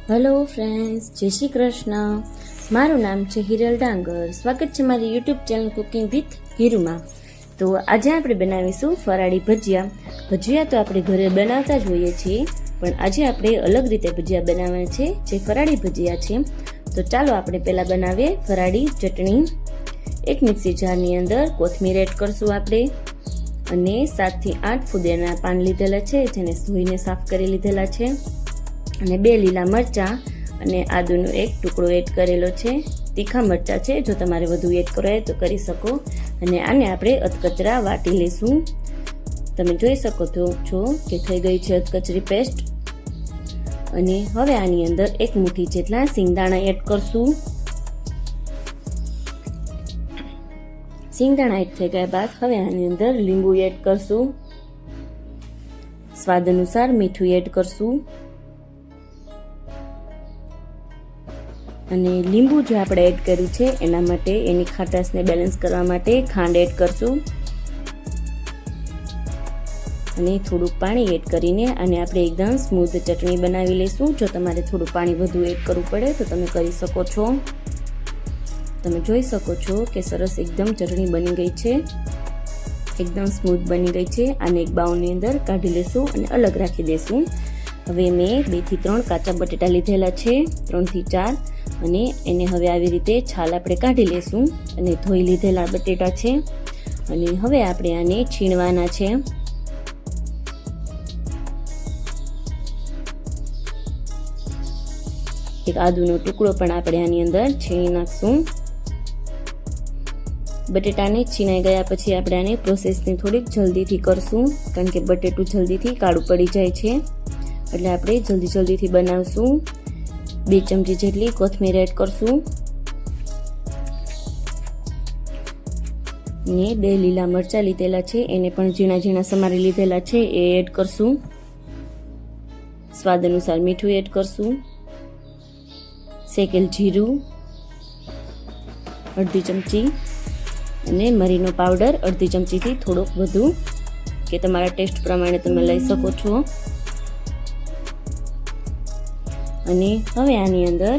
Hello friends, જય શ્રી કૃષ્ણ. મારું નામ છે હિરલ ડાંગર. સ્વાગત છે મારી યુટ્યુબ ચેનલ કુકિંગ વિથ હિરુમાં. તો આજે આપણે બનાવીશું ફરાળી ભજીયા. ભજીયા તો આપણે ઘરે બનાવતા જ હોઈએ છીએ, પણ આજે આપણે અલગ રીતે ભજીયા બનાવવાના છે, જે ફરાળી ભજીયા છે. તો ચાલો આપણે પહેલાં બનાવીએ ફરાળી ચટણી. એક મિક્સી જારની અંદર કોથમીર એડ કરશું આપણે, અને 7 થી 8 ફુદીનાના પાન લીધેલા છે, જેને ધોઈને સાફ કરી લીધેલા છે, અને 2 લીલા મરચાં અને આદુનો એક ટુકડો એડ કરેલો છે. તીખા મરચાં છે, જો તમારે વધુ એડ કરવો હોય તો કરી શકો. અને આને આપણે અધકચરા વાટી લઈશું. તમે જોઈ શકો છો કે થઈ ગઈ છે અધકચરી પેસ્ટ. અને હવે આની અંદર 1 મુઠ્ઠી જેટલા સિંગદાણા એડ કરશું. સિંગદાણા એડ થઈ ગયા બાદ હવે આની અંદર લીંબુ એડ કરશું. સ્વાદ અનુસાર મીઠું એડ કરશું. અને લીંબુ જે આપણે એડ કર્યું છે એના માટે, એની ખાટાશને બેલેન્સ કરવા માટે ખાંડ એડ કરશું. અને થોડુંક પાણી એડ કરીને આને આપણે એકદમ સ્મૂથ ચટણી બનાવી લઈશું. જો તમારે થોડું પાણી વધુ એડ કરવું પડે તો તમે કરી શકો છો. તમે જોઈ શકો છો કે સરસ એકદમ ચટણી બની ગઈ છે, એકદમ સ્મૂથ બની ગઈ છે. આને એક બાઉલની અંદર કાઢી લેશું અને અલગ રાખી દેશું. હવે મેં 2 થી 3 કાચા બટેટા લીધેલા છે, 3 થી 4, અને એને હવે આવી રીતે છાલ આપણે કાઢી લેશું. અને ધોઈ લીધેલા બટેટા છે, અને હવે આપણે આને છીણવાના છે. એક આદુનો ટુકડો પણ આપણે આની અંદર છીણી નાખશું. બટેટાને છીણાઈ ગયા પછી આપણે આની પ્રોસેસને થોડીક જલ્દીથી કરશું, કારણ કે બટેટું જલ્દીથી કાળું પડી જાય છે, એટલે આપણે જલ્દીથી બનાવશું. 2 ચમચી જેટલી કોથમીર એડ કરશું, ને 2 લીલા મરચાં લીધેલા છે, એને પણ ઝીણા ઝીણા સમારી લીધેલા છે, એ એડ કરશું. સ્વાદ અનુસાર મીઠું એડ કરશું. શેકેલ જીરું અડધી ચમચી, અને મરીનો પાવડર અડધી ચમચીથી થોડોક વધુ, કે તમારા ટેસ્ટ પ્રમાણે તમે લઈ શકો છો. અને હવે આની અંદર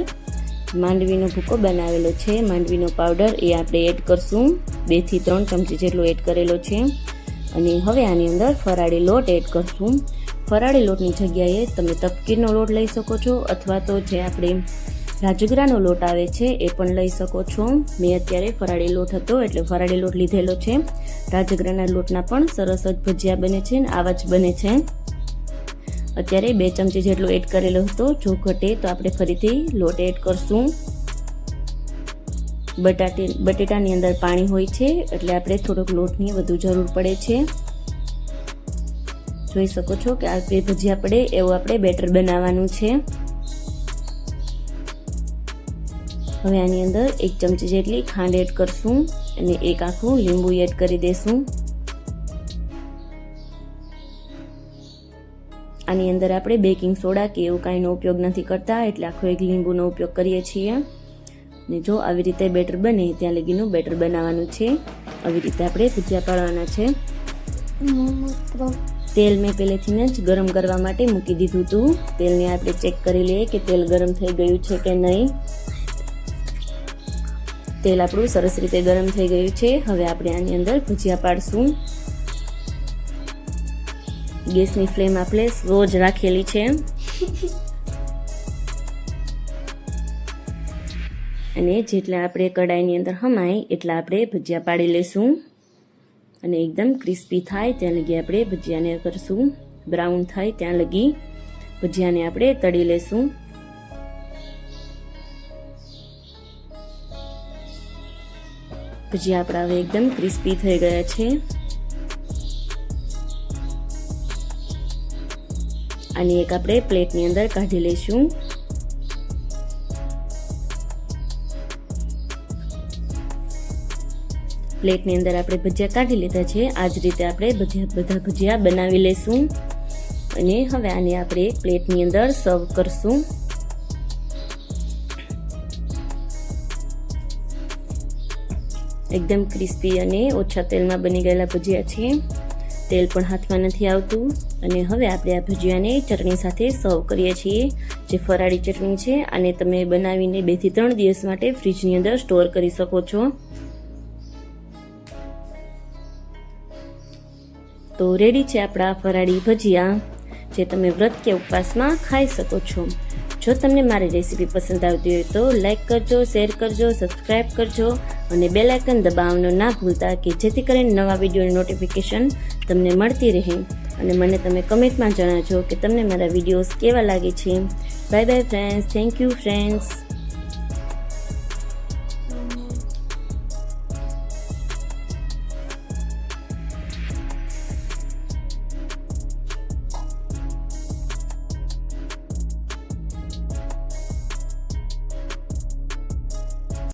માંડવીનો ભૂકો બનાવેલો છે, માંડવીનો પાવડર, એ આપણે એડ કરશું. 2 થી 3 ચમચી જેટલો એડ કરેલો છે. અને હવે આની અંદર ફરાળી લોટ એડ કરશું. ફરાળી લોટની જગ્યાએ તમે તપકીરનો લોટ લઈ શકો છો, અથવા તો જે આપણે રાજગરાનો લોટ આવે છે એ પણ લઈ શકો છો. મેં અત્યારે ફરાળી લોટ હતો એટલે ફરાળી લોટ લીધેલો છે. રાજગરાના લોટના પણ સરસ જ ભજીયા બને છે, ને આવા જ બને છે. અત્યારે 2 ચમચી જેટલો એડ કરેલો હતો. જો ઘટે તો આપણે ફરીથી લોટ એડ કરશું. બટેટાની અંદર પાણી હોય છે, એટલે આપણે થોડોક લોટની વધુ જરૂર પડે છે. જોઈ શકો છો કે આપણે ભજીયા પડે એવું આપણે બેટર બનાવવાનું છે. હવે આની અંદર 1 ચમચી જેટલી ખાંડ એડ કરશું, અને 1 આખું લીંબુ એડ કરી દેશું. આની અંદર આપણે બેકિંગ સોડા કે એવું કાંઈનો ઉપયોગ નથી કરતા, એટલે આખો 1 લીંબુનો ઉપયોગ કરીએ છીએ. ને જો આવી રીતે બેટર બને ત્યાં લગીનું બેટર બનાવવાનું છે. આવી રીતે આપણે ભજીયા પાડવાના છે. તેલ મેં પહેલેથી જ ગરમ કરવા માટે મૂકી દીધું હતું. તેલને આપણે ચેક કરી લઈએ કે તેલ ગરમ થઈ ગયું છે કે નહીં. તેલ આપણું સરસ રીતે ગરમ થઈ ગયું છે. હવે આપણે આની અંદર ભજીયા પાડશું. ગેસની ફ્લેમ આપણે સ્લો જ રાખેલી છે, અને જેટલા આપણે કડાઈની અંદર હમાય એટલા આપણે ભજીયા પાડી લઈશું. અને એકદમ ક્રિસ્પી થાય ત્યાં લગી આપણે ભજીયાને કરશું. બ્રાઉન થાય ત્યાં લગી ભજીયાને આપણે તળી લઈશું. ભજીયા આપણા હવે એકદમ ક્રિસ્પી થઈ ગયા છે. આની એક આપણે પ્લેટની અંદર કાઢી લઈશું. પ્લેટની અંદર આપણે ભજીયા કાઢી લીધા છે. આ જ રીતે આપણે બધા ભજીયા બનાવી લઈશું. અને હવે આને આપણે એક પ્લેટની અંદર સર્વ કરશું. એકદમ ક્રિસ્પી અને ઓછા તેલમાં બની ગયેલા ભજીયા છે. તેલ પણ હાથમાં નથી આવતું. અને હવે આપણે આ ભજીયાને ચટણી સાથે સર્વ કરીએ છીએ, જે ફરાળી ચટણી છે. આને તમે બનાવીને 2 થી 3 દિવસ માટે ફ્રીજની અંદર સ્ટોર કરી શકો છો. તો રેડી છે આપણા ફરાળી ભજીયા, જે તમે વ્રત કે ઉપવાસમાં ખાઈ શકો છો. જો તમને મારી રેસીપી પસંદ આવતી હોય તો લાઈક કરજો, શેર કરજો, સબસ્ક્રાઈબ કરજો અને બેલ આઇકન દબાવવાનું ના ભૂલતા, કે જેથી કરીને નવા વિડીયોની નોટિફિકેશન તમને મળતી રહે. અને મને તમે કમેન્ટમાં જણાવજો કે તમને મારા વિડીયોઝ કેવા લાગે છે. Bye bye friends. Thank you friends.